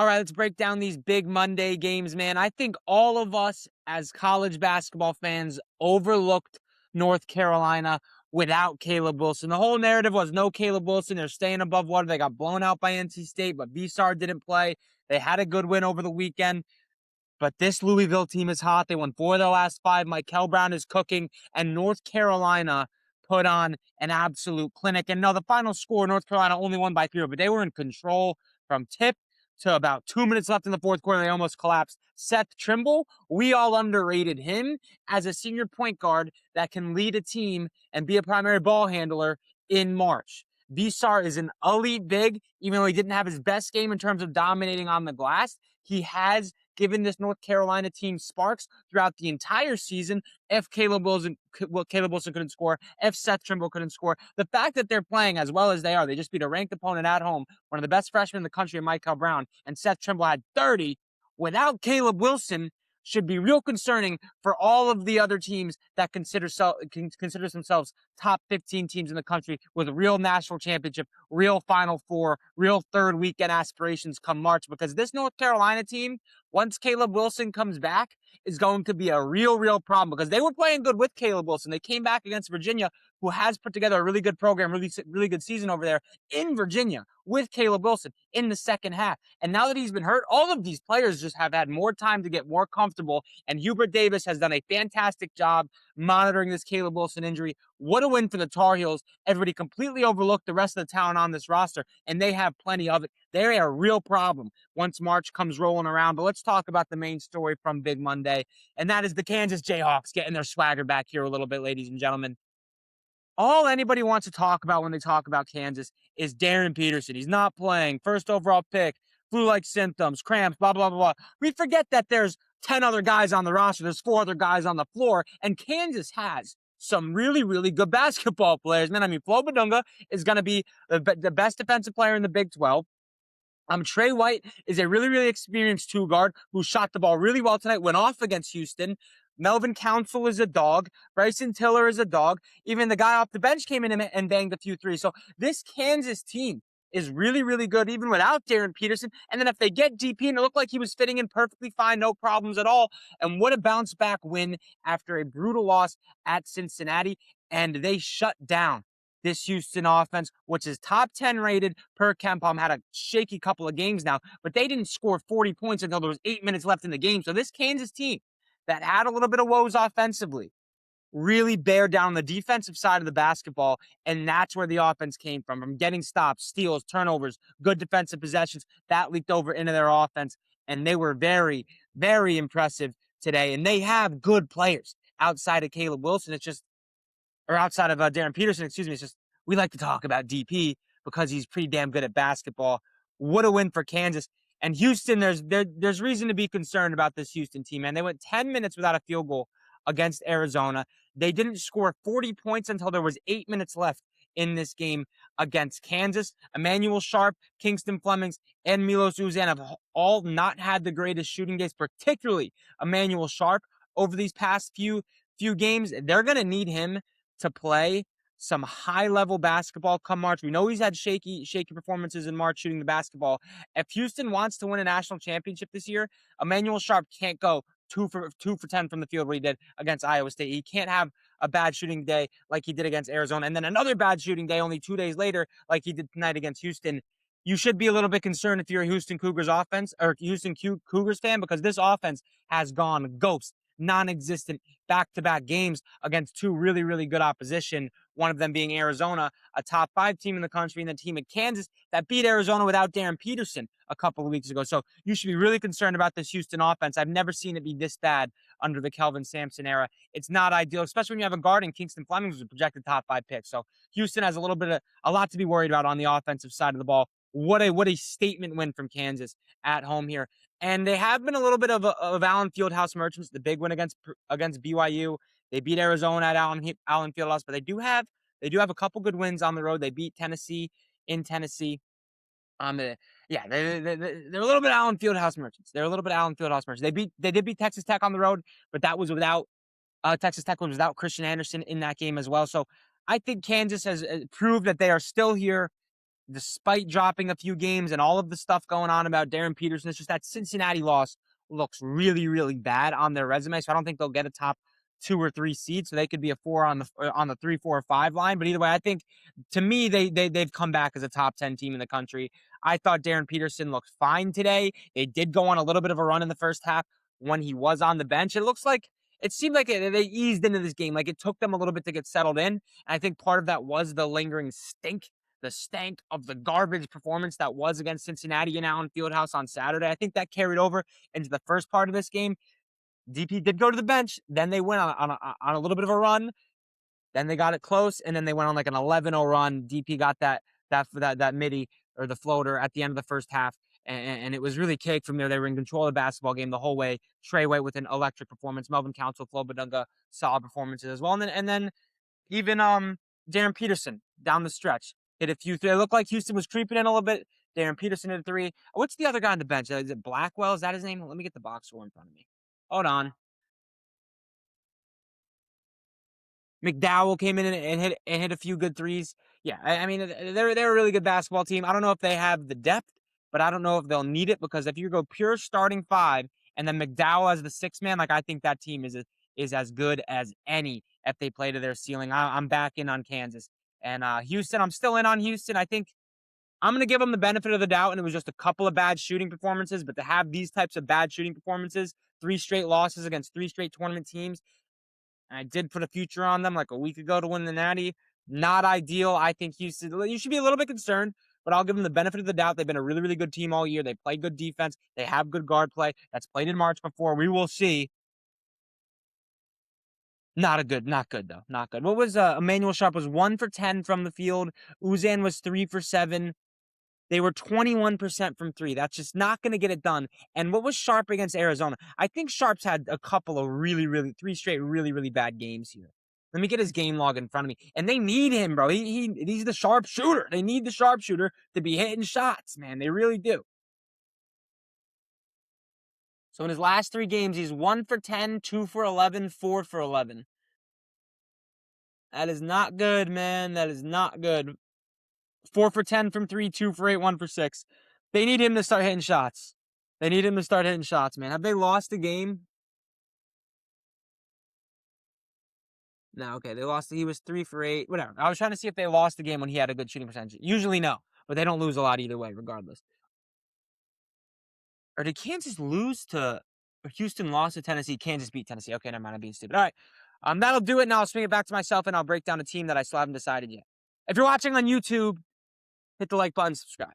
All right, let's break down these big Monday games, man. I think all of us as college basketball fans overlooked North Carolina without Caleb Wilson. The whole narrative was no Caleb Wilson. They're staying above water. They got blown out by NC State, but Vsar didn't play. They had a good win over the weekend. But this Louisville team is hot. They won 4 of their last 5. Michael Brown is cooking, and North Carolina put on an absolute clinic. And no, the final score, North Carolina only won by 3, but they were in control from tip to about 2 minutes left in the fourth quarter. They almost collapsed. Seth Trimble, we all underrated him as a senior point guard that can lead a team and be a primary ball handler in March. Vsar is an elite big, even though he didn't have his best game in terms of dominating on the glass. He has given this North Carolina team sparks throughout the entire season. If Caleb Wilson couldn't score, if Seth Trimble couldn't score, the fact that they're playing as well as they are, they just beat a ranked opponent at home, one of the best freshmen in the country, Michael Brown, and Seth Trimble had 30 without Caleb Wilson should be real concerning for all of the other teams that consider themselves top 15 teams in the country with a real national championship, real Final Four, real third weekend aspirations come March. Because this North Carolina team, once Caleb Wilson comes back, is going to be a real problem because they were playing good with Caleb Wilson. They came back against Virginia, who has put together a really good program, really good season over there in Virginia with Caleb Wilson in the second half. And now that he's been hurt, all of these players just have had more time to get more comfortable. And Hubert Davis has done a fantastic job monitoring this Caleb Wilson injury. What a win for the Tar Heels. Everybody completely overlooked the rest of the talent on this roster, and they have plenty of it. They're a real problem once March comes rolling around. But let's talk about the main story from Big Monday, and that is the Kansas Jayhawks getting their swagger back here a little bit, ladies and gentlemen. All anybody wants to talk about when they talk about Kansas is Darren Peterson. He's not playing. First overall pick, flu-like symptoms, cramps, blah, blah, blah, blah. We forget that there's 10 other guys on the roster. There's 4 other guys on the floor, and Kansas has some really good basketball players. Man, I mean, Flo Badunga is going to be the best defensive player in the Big 12. Trey White is a really experienced 2 guard who shot the ball really well tonight, went off against Houston. Melvin Council is a dog. Bryson Tiller is a dog. Even the guy off the bench came in and banged a few threes. So this Kansas team is really good, even without Darren Peterson. And then if they get DP, and it looked like he was fitting in perfectly fine, no problems at all. And what a bounce back win after a brutal loss at Cincinnati. And they shut down this Houston offense, which is top 10 rated per KenPom, had a shaky couple of games now, but they didn't score 40 points until there was 8 minutes left in the game. So this Kansas team that had a little bit of woes offensively really bear down on the defensive side of the basketball, and that's where the offense came from getting stops, steals, turnovers, good defensive possessions. That leaked over into their offense, and they were very impressive today. And they have good players outside of Caleb Wilson. It's just, or outside of Darren Peterson, excuse me. It's just, we like to talk about DP because he's pretty damn good at basketball. What a win for Kansas. And Houston, there's reason to be concerned about this Houston team, man. They went 10 minutes without a field goal against Arizona. They didn't score 40 points until there was 8 minutes left in this game against Kansas. Emmanuel Sharp, Kingston Flemings, and Milos Uzan have all not had the greatest shooting days, particularly Emmanuel Sharp over these past few games. They're going to need him to play some high-level basketball come March. We know he's had shaky performances in March shooting the basketball. If Houston wants to win a national championship this year, Emmanuel Sharp can't go 2 for 10 from the field where he did against Iowa State. He can't have a bad shooting day like he did against Arizona, and then another bad shooting day only 2 days later like he did tonight against Houston. You should be a little bit concerned if you're a Houston Cougars fan, because this offense has gone ghost, non-existent back-to-back games against 2 really good opposition, one of them being Arizona, a top 5 team in the country, and the team in Kansas that beat Arizona without Darren Peterson a couple of weeks ago. So you should be really concerned about this Houston offense. I've never seen it be this bad under the Kelvin Sampson era. It's not ideal, especially when you have a guard in Kingston Flemings who's a projected top 5 pick. So Houston has a lot to be worried about on the offensive side of the ball. What a statement win from Kansas at home here. And they have been a little bit of Allen Fieldhouse merchants. The big win against BYU. They beat Arizona at Allen Fieldhouse, but they do have a couple good wins on the road. They beat Tennessee in Tennessee. They're a little bit Allen Fieldhouse merchants. They did beat Texas Tech on the road, but that was without Texas Tech was without Christian Anderson in that game as well. So I think Kansas has proved that they are still here. despite dropping a few games and all of the stuff going on about Darren Peterson, it's just that Cincinnati loss looks really, really bad on their resume. So I don't think they'll get a top 2 or 3 seed. So they could be a 4 on the 3, 4, or 5 line. But either way, I think to me they've come back as a top 10 team in the country. I thought Darren Peterson looked fine today. They did go on a little bit of a run in the first half when he was on the bench. It seemed like they eased into this game. Like it took them a little bit to get settled in. And I think part of that was the lingering the stank of the garbage performance that was against Cincinnati in Allen Fieldhouse on Saturday. I think that carried over into the first part of this game. DP did go to the bench. Then they went on a little bit of a run. Then they got it close, and then they went on like an 11-0 run. DP got that midi or the floater at the end of the first half, and it was really cake from there. They were in control of the basketball game the whole way. Trey White with an electric performance. Melvin Council, Flo Badunga, solid performances as well. And then even Darren Peterson down the stretch hit a few. It looked like Houston was creeping in a little bit. Darren Peterson hit a 3. What's the other guy on the bench? Is it Blackwell? Is that his name? Let me get the box score in front of me. Hold on. McDowell came in and hit a few good threes. Yeah, I mean they're a really good basketball team. I don't know if they have the depth, but I don't know if they'll need it because if you go pure starting 5 and then McDowell as the 6 man, like I think that team is as good as any if they play to their ceiling. I'm back in on Kansas and Houston. I'm still in on Houston. I think I'm going to give them the benefit of the doubt, and it was just a couple of bad shooting performances. But to have these types of bad shooting performances, 3 straight losses against 3 straight tournament teams, and I did put a future on them like a week ago to win the Natty. Not ideal. I think Houston, you should be a little bit concerned, but I'll give them the benefit of the doubt. They've been a really, really good team all year. They play good defense. They have good guard play. That's played in March before. We will see. Not good though. Not good. What was Emmanuel Sharp was 1 for 10 from the field. Uzan was 3 for 7. They were 21% from 3. That's just not going to get it done. And what was Sharp against Arizona? I think Sharp's had a couple of 3 straight really, really bad games here. Let me get his game log in front of me. And they need him, bro. He's the sharp shooter. They need the sharpshooter to be hitting shots, man. They really do. So in his last 3 games, he's 1 for 10, 2 for 11, 4 for 11. That is not good, man. That is not good. 4 for 10 from 3, 2 for 8, 1 for 6. They need him to start hitting shots. They need him to start hitting shots, man. Have they lost a game? No, okay. They lost. He was 3 for 8. Whatever. I was trying to see if they lost the game when he had a good shooting percentage. Usually no, but they don't lose a lot either way, regardless. Or did Kansas lose to Houston lost to Tennessee? Kansas beat Tennessee. Okay, never mind. I'm being stupid. All right. That'll do it. Now I'll swing it back to myself and I'll break down a team that I still haven't decided yet. If you're watching on YouTube, hit the like button, subscribe.